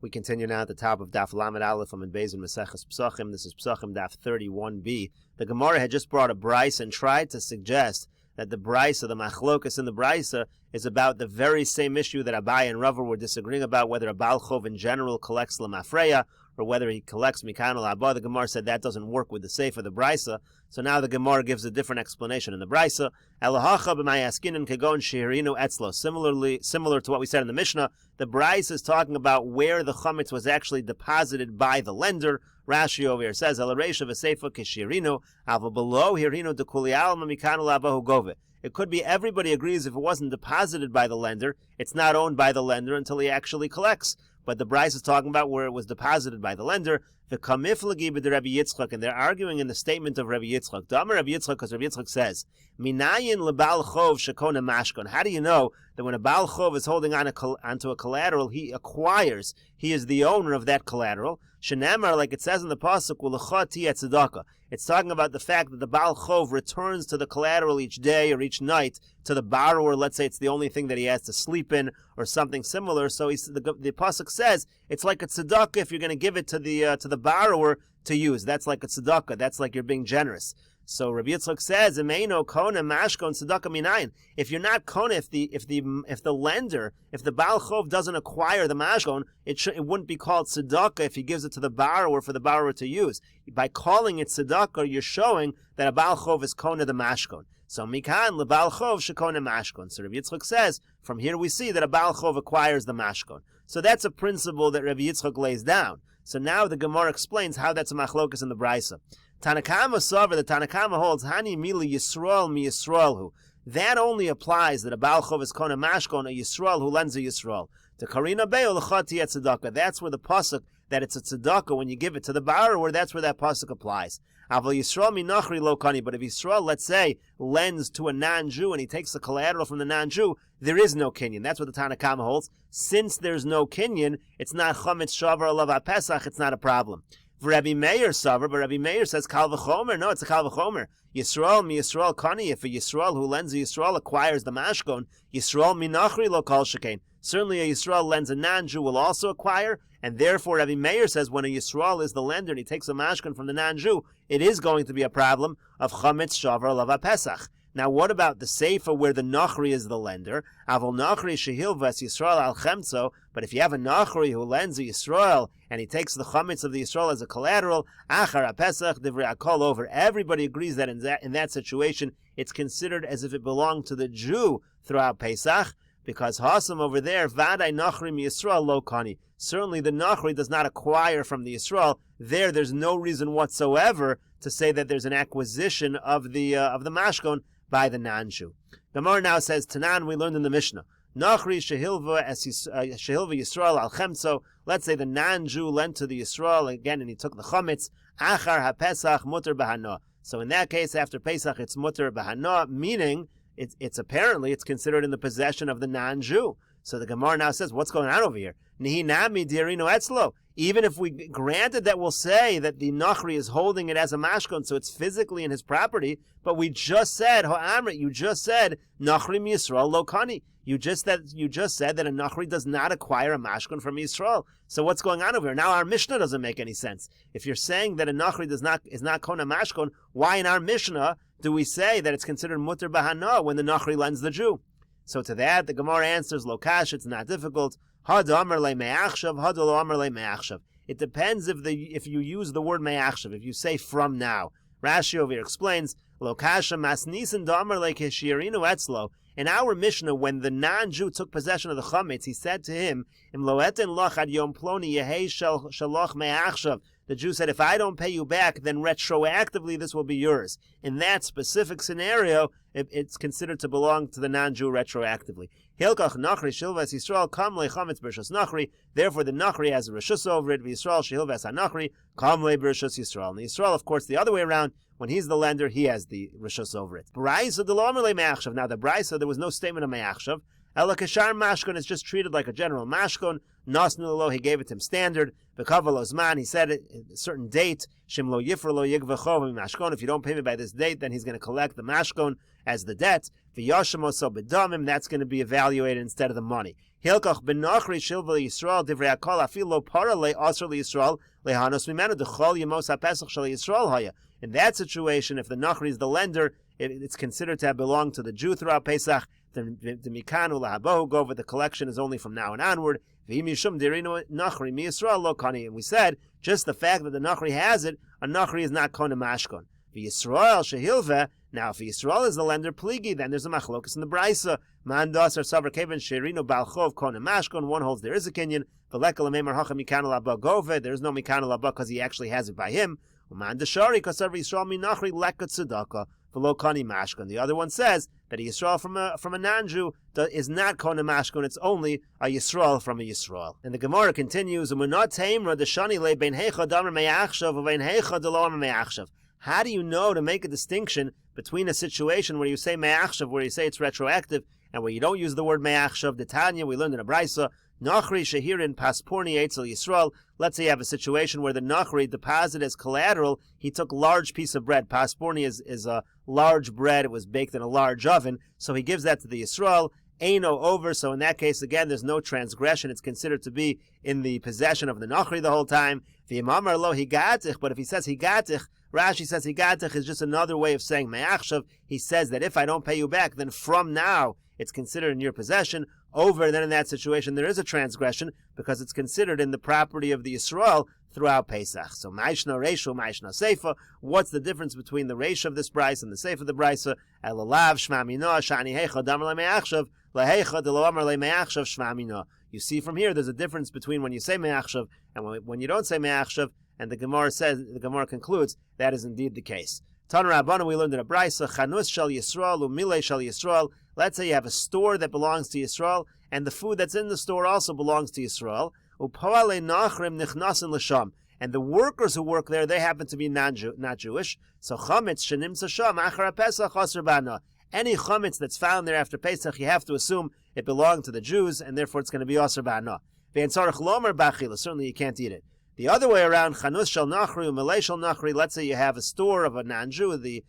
We continue now at the top of Daf Lamed Aleph and Beis in Meseches Pesachim. This is Pesachim Daf 31b. The Gemara had just brought a brisa and tried to suggest that the brisa, the machlokas in the brisa, is about the very same issue that Abai and Rava were disagreeing about, whether a Baal Chov in general collects Lamafreya or whether he collects Mikan al-Abba. The Gemara said that doesn't work with the Seif of the brisa. So now the Gemara gives a different explanation in the brisa. Elahacha b'mayaskinin kegon shehirinu etzlo. Similar to what we said in the Mishnah, the brisa is talking about where the chametz was actually deposited by the lender. Rashi over here says, Elareisha v'seifa keshirinu, ava below hirinu dekuli alma mikan al-Abba hu gove. It could be everybody agrees if it wasn't deposited by the lender, it's not owned by the lender until he actually collects. But the Bryce is talking about where it was deposited by the lender. The kamiflagi b'de Rabbi Yitzchak, and they're arguing in the statement of Rabbi Yitzchak. Dama Rabbi Yitzchak, because Rabbi Yitzchak says, Minayin lebal chov shekona mashkon. How do you know that when a Baal Chov is holding onto a collateral, he acquires, he is the owner of that collateral? Shenamar, like it says in the pasuk, ulechati et tzedakah. It's talking about the fact that the Baal Chov returns to the collateral each day or each night to the borrower. Let's say it's the only thing that he has to sleep in or something similar. So the pasuk says it's like a tzedakah if you're going to give it to the borrower to use. That's like a tzedakah. That's like you're being generous. So Rabbi Yitzchak says, "Emeino kona mashkon tzedakah minayin." If you're not kona, if the lender, if the Baal Chov doesn't acquire the mashkon, it wouldn't be called tzedakah if he gives it to the borrower for the borrower to use. By calling it tzedakah, you're showing that a Baal Chov is kona the mashkon. So mikan leBaal Chov shekona mashkon. So Rabbi Yitzchak says, from here we see that a Baal Chov acquires the mashkon. So that's a principle that Rabbi Yitzchak lays down. So now the Gemara explains how that's a machlokas in the brisa. Tanakama Savar, the Tanakama holds, Hani Mili Yisrael mi Yisraelhu. That only applies that a Baal Chov is Kona Mashkon, a Yisrael who lends a Yisrael. To Karina Be'o L'chati et Tzedakah. That's where the pasuk, that it's a tzedakah when you give it to the borrower, that's where that pasuk applies. Aval Yisrael mi Nachri lo kani. But if Yisrael, let's say, lends to a non-Jew and he takes the collateral from the non-Jew, there is no kinyan. That's what the Tanakama holds. Since there's no kinyan, it's not chametz shavar alav Pesach, it's not a problem. Rabbi Meir savar, but Rabbi Meir says kal v'chomer. No, it's a kal v'chomer. Yisrael mi Yisrael kani. If a Yisrael who lends a Yisrael acquires the mashkon, Yisrael mi nachri lo kol shekain. Certainly a Yisrael lends a non-Jew will also acquire, and therefore Rabbi Meir says when a Yisrael is the lender and he takes a mashkon from the non-Jew, it is going to be a problem of chametz shavar alav Pesach. Now, what about the Seifa where the Nachri is the lender? Avol Nachri shehilvas Yisrael al chemtzo. But if you have a Nachri who lends a Yisrael and he takes the chametz of the Yisrael as a collateral, achar Pesach divrei akol over. Everybody agrees that in that situation it's considered as if it belonged to the Jew throughout Pesach, because Hasam over there vaday Nachri mi Yisrael lo kani. Certainly the Nachri does not acquire from the Yisrael. There's no reason whatsoever to say that there's an acquisition of the mashkon by the non-Jew. Gemara now says, Tanan, we learned in the Mishnah, Nachri shehilva Yisrael al chemtzo. Let's say the non-Jew lent to the Yisrael again and he took the chametz, achar ha-Pesach muter bahana. So in that case, after Pesach, it's muter bahana, meaning it's apparently considered in the possession of the non-Jew. So the Gemara now says, what's going on over here? Nihinami dirino etzlo. Even if we granted that we'll say that the Nachri is holding it as a mashkon, so it's physically in his property, but we just said, Ha'amrit, you just said, Nachri mi Yisrael lo kani. You just said that a Nachri does not acquire a mashkon from Yisrael. So what's going on over here? Now our Mishnah doesn't make any sense. If you're saying that a Nachri is not kona mashkon, why in our Mishnah do we say that it's considered muter bahana when the Nachri lends the Jew? So to that, the Gemara answers, Lokash, it's not difficult. It depends if you use the word me'achshav, if you say from now. Rashi over here explains, Lokasha masnisin damar lekeshirinu etzlo. In our Mishnah, when the non-Jew took possession of the chametz, he said to him, Im loeten loch ad yom ploni yehei shaloch me'achshav. The Jew said, if I don't pay you back, then retroactively this will be yours. In that specific scenario, it's considered to belong to the non-Jew retroactively. Hilkach nachri shilvas Yisrael kam lechametz b'rishus nachri. Therefore, the nachri has a rishus over it. Yisrael shilvas hanachri kam le b'rishus Yisrael. And Yisrael, of course, the other way around. When he's the lender, he has the rishus over it. Brayso de lo amar le me'achshav. Now the brayso, there was no statement of me'achshav. Ela kashar mashkon is just treated like a general mashkon. Nasnu lo, he gave it to him standard. V'kavalo zman, he said it a certain date. Shim lo yifra lo yigvacho mashkon. If you don't pay me by this date, then he's going to collect the mashkon as the debt. V'yasham oso b'damim, that's going to be evaluated instead of the money. Hilkach b'nachri shilva Yisrael divrei hakol afilo para le'asr le'Yisrael lehanos mimenu dechol yemos ha'pesach shel Yisrael haya. In that situation, if the nachri is the lender, it's considered to have belonged to the Jew throughout Pesach. The mikanu lahabohu go over, the collection is only from now and onward. And we said, just the fact that the nachri has it, a nachri is not kona mashkon. V'Yisrael shehilveh. Now, if Yisrael is the lender pligi, then there's a machlokas in the brisa. Man das or savar keven sherino balchov kona mashkon. One holds there is a kinyan. V'lekal ameimar hacha mikanu laba gove. There is no mikanu laba because he actually has it by him. Uman deshari kasav Yisrael minachri lekat tzedakah. The other one says that a Yisrael from a non-Jew is not kona mashkon, it's only a Yisrael from a Yisrael. And the Gemara continues, how do you know to make a distinction between a situation where you say me'achshav, where you say it's retroactive, and where you don't use the word me'achshav? The Tanya, we learned in a brisa, Nachri Shahirin Pasporni Eitzel Yisrael. Let's say you have a situation where the Nachri deposited as collateral, he took large piece of bread. Pasporni is a large bread, it was baked in a large oven, so he gives that to the Yisrael. Eino over, so in that case, again, there's no transgression. It's considered to be in the possession of the Nachri the whole time. V'imamar lo higatich, but if he says higatich, Rashi says higatich is just another way of saying me'achshav. He says that if I don't pay you back, then from now, it's considered in your possession. Over, then in that situation, there is a transgression because it's considered in the property of the Yisrael throughout Pesach. So, ma'ishna reishu, ma'ishna seifa. What's the difference between the reish of this brisa and the seifa of the brisa? Elalav shma minah, shani heicha damar le'me'achshav, leheicha de lo amar le'me'achshav shma minah. You see from here, there's a difference between when you say me'achshav and when you don't say me'achshav, and the Gemara concludes, that is indeed the case. Tan Rabbana, we learned in a brisa, chanus shel Yisrael, umile shel Yisrael. Let's say you have a store that belongs to Yisrael, and the food that's in the store also belongs to Yisrael. Upoale nachrim nichnasin l'sham. And the workers who work there, they happen to be not Jewish. So chametz shenimtza sham achar Pesach aser bana. Any chametz that's found there after Pesach, you have to assume it belonged to the Jews, and therefore it's going to be aser bana. Ve'en tzarich lomer bachila. Certainly you can't eat it. The other way around, chanus shel nachri u'melei shel nachri. Let's say you have a store of a non-Jew. The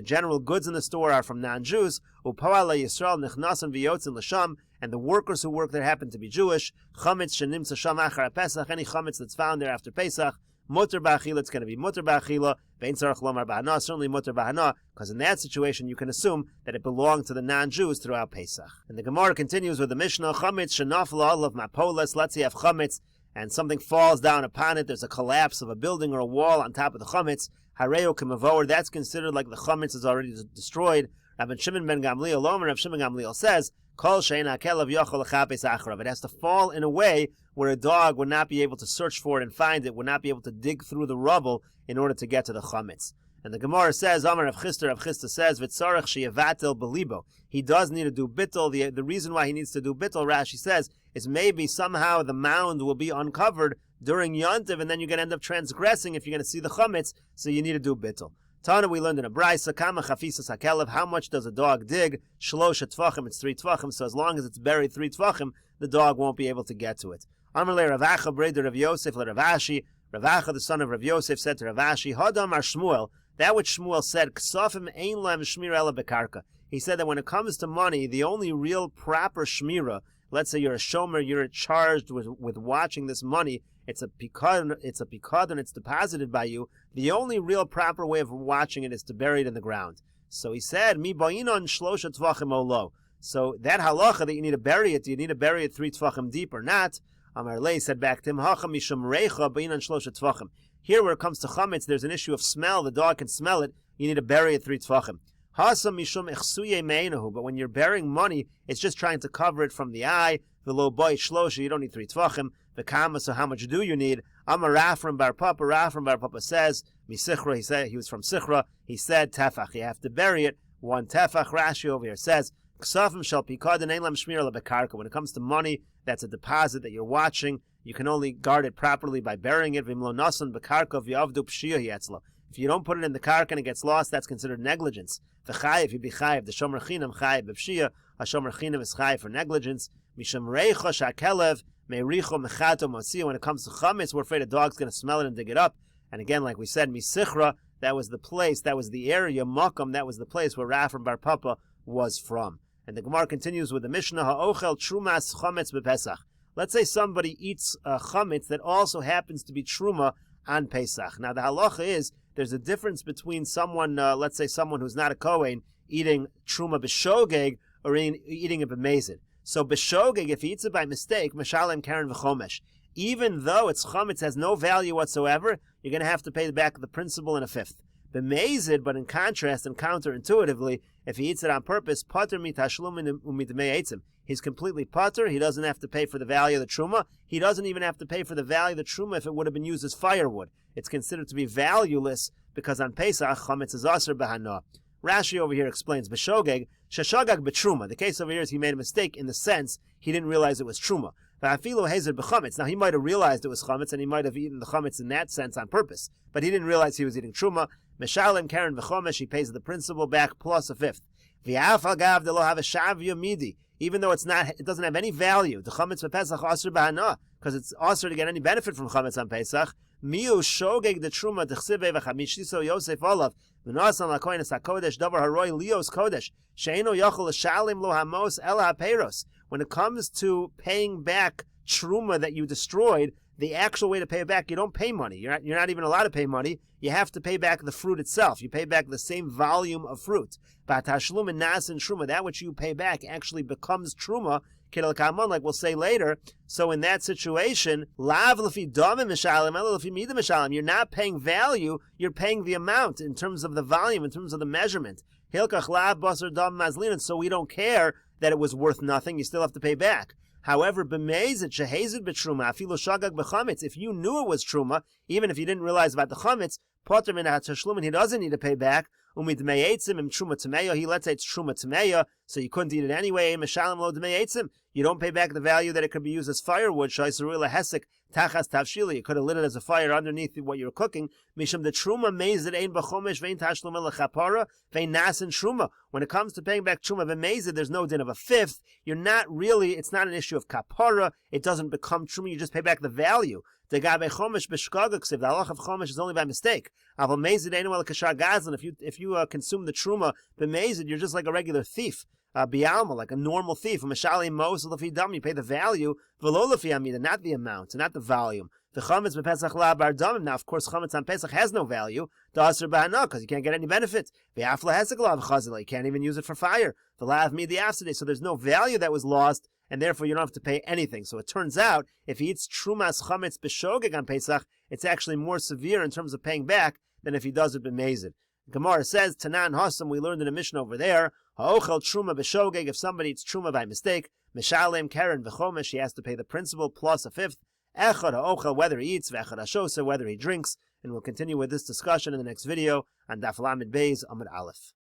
general goods in the store are from non-Jews. Upoale Yisrael nichnasim v'yotzin l'sham. And the workers who work there happen to be Jewish. Chametz shenimtza sham achar Pesach. Any chametz that's found there after Pesach, muter b'achila. It's going to be muter b'achila. Ve'en tzarich lomar b'hana. Certainly muter b'hana, because in that situation you can assume that it belonged to the non-Jews throughout Pesach. And the Gemara continues with the Mishnah. Chametz shenafla olav mapoles. Let's say you have chametz and something falls down upon it. There's a collapse of a building or a wall on top of the chametz. Hareo k'mavoer. That's considered like the chametz is already destroyed. Rabbi Shimon ben Gamliel Omer. Rabbi Shimon ben Gamliel says, Kol she'ein hakelav yochel lechapes acharav. It has to fall in a way where a dog would not be able to search for it and find it, would not be able to dig through the rubble in order to get to the chametz. And the Gemara says, Amar Rav Chisda says, V'tzarech she'yevatel belibo. He does need to do bittul. The reason why he needs to do bittul, Rashi says, is maybe somehow the mound will be uncovered during Yontiv, and then you're going to end up transgressing if you're going to see the chametz, so you need to do bittul. Tana, we learned in a brisa, kama chafisas hakelev, how much does a dog dig? Shlosh tvachim, it's 3 tvachim, so as long as it's buried 3 tvachim, the dog won't be able to get to it. Amar le Ravacha, breder Rav Yosef le Ravashi. Ravacha, the son of Rav Yosef, said to Ravashi, Hadam ar Shmuel, that which Shmuel said, Ksafim ein lam shmir ela bekarka. He said that when it comes to money, the only real proper shmira, let's say you're a shomer, you're charged with watching this money, it's a pikadon, it's deposited by you. The only real proper way of watching it is to bury it in the ground. So he said, Mi ba'inon shlosha tvachim olo. So that halacha that you need to bury it, do you need to bury it 3 tvachim deep or not? Amar Lei said back to him, Hacha mishum reicha ba'inon shlosha tvachim. Here where it comes to chametz, there's an issue of smell. The dog can smell it. You need to bury it 3 tvachim. Hasa mishum echsuye me'enahu. But when you're burying money, it's just trying to cover it from the eye. The low boy shlosha, you don't need 3 tvachim. The kama, so how much do you need? Amar Rafram bar Papa. Rafram bar Papa says, Misichra, he said, he was from Sichra. He said, tefach, you have to bury it. 1 tefach. Rashi over here says, Ksafim shall pikadon ein lam shmir ela bekarka. When it comes to money, that's a deposit that you're watching. You can only guard it properly by burying it. V'imlo nasan bekarka v'yavdu pshia yetzlo. If you don't put it in the karka and it gets lost, that's considered negligence. V'chayiv, you be chayiv. The shomer chinam chayiv b'pshia. A shomer chinam is chayiv for negligence. Misham reicha shakelev meiricho mechato masiya. When it comes to chametz, we're afraid a dog's going to smell it and dig it up. And again, like we said, misichra, that was the place, that was the area, makam, that was the place where Rafram bar Papa was from. And the Gemara continues with the Mishnah, Ha'ochel trumas chametz bepesach. Let's say somebody eats chametz that also happens to be truma on Pesach. Now the halacha is, there's a difference between someone, let's say someone who's not a Kohen, eating truma b'shogeg or eating it b'mezid. So b'shogeg, if he eats it by mistake, meshalem karen v'chomesh. Even though its chametz has no value whatsoever, you're going to have to pay back the principal in a fifth. B'mezid, but in contrast and counterintuitively, if he eats it on purpose, pater mitashlumin umidmei eitzim. He's completely pater. He doesn't have to pay for the value of the truma. He doesn't even have to pay for the value of the truma if it would have been used as firewood. It's considered to be valueless because on Pesach, chametz is aser b'hana. Rashi over here explains, b'shogeg, sheshagag b'truma. The case over here is he made a mistake in the sense he didn't realize it was truma. Now he might have realized it was chametz and he might have eaten the chametz in that sense on purpose, but he didn't realize he was eating truma. Meshalem karen v'chomesh, he pays the principal back plus a fifth. V'af agav de lo have a shav yomidi. Even though it doesn't have any value. The chametz b'Pesach aser b'hana, because it's aser to get any benefit from chametz on Pesach. Miu shogeg the truma d'chsive v'chamishiso Yosef olav v'nasan lakoines hakodesh davar haroi lios kodesh she'eno yochel l'shalim lo hamos el ha'peiros. When it comes to paying back truma that you destroyed, the actual way to pay it back, you don't pay money. You're not even allowed to pay money. You have to pay back the fruit itself. You pay back the same volume of fruit. But tashlum and nas and truma, that which you pay back actually becomes truma, kedel kamon, like we'll say later. So in that situation, lav lefi damim mishalim, ela lefi mida mishalim. You're not paying value. You're paying the amount in terms of the volume, in terms of the measurement. Hilkach lav basar dam mazlin. So we don't care that it was worth nothing. You still have to pay back. However, b'mezid shehezid b'truma afilu shagag b'chametz. If you knew it was truma, even if you didn't realize about the chametz, poter min ha'tashlumin, he doesn't need to pay back. Umidmei eitzim im truma tameya. He let's say it's truma tameya, so you couldn't eat it anyway. Meshalim lo dmei eitzim. You don't pay back the value that it could be used as firewood. Shaisarula hesek tachas tavshili. You could have lit it as a fire underneath what you were cooking. Mishum the truma mezid ein b'chomesh vein tashlum lechapara vein nas and truma. When it comes to paying back truma v'mezid, there's no din of a fifth. You're not really. It's not an issue of kapara. It doesn't become truma. You just pay back the value. The gabe chomesh b'shkagaksiv. The halach of chomesh is only by mistake. Aval mezid ein el kashar gazlan. If you consume the truma b'mezid, you're just like a regular thief. Bialma, like a normal thief. Mashali mos lefi dam, you pay the value. V'lo lefi amida, not the amount, not the volume. The chametz b'Pesach la bar damim. Now, of course, chametz on Pesach has no value. The aser b'hana, because you can't get any benefit. V'afla hesek la v'chazila, you can't even use it for fire. The lav me the afside, so there's no value that was lost, and therefore you don't have to pay anything. So it turns out, if he eats trumas chametz b'shogeg on Pesach, it's actually more severe in terms of paying back than if he does it b'mezid. Gemara says, Tanan Hassam, we learned in a mission over there, Ha'ochel truma b'shogeg, if somebody eats truma by mistake, Meshalem karen v'chomesh, he has to pay the principal plus a fifth, Echad ha'ochel, whether he eats, V'echad ha'shosa, whether he drinks, and we'll continue with this discussion in the next video on Daf Lamed Beis Amud Aleph.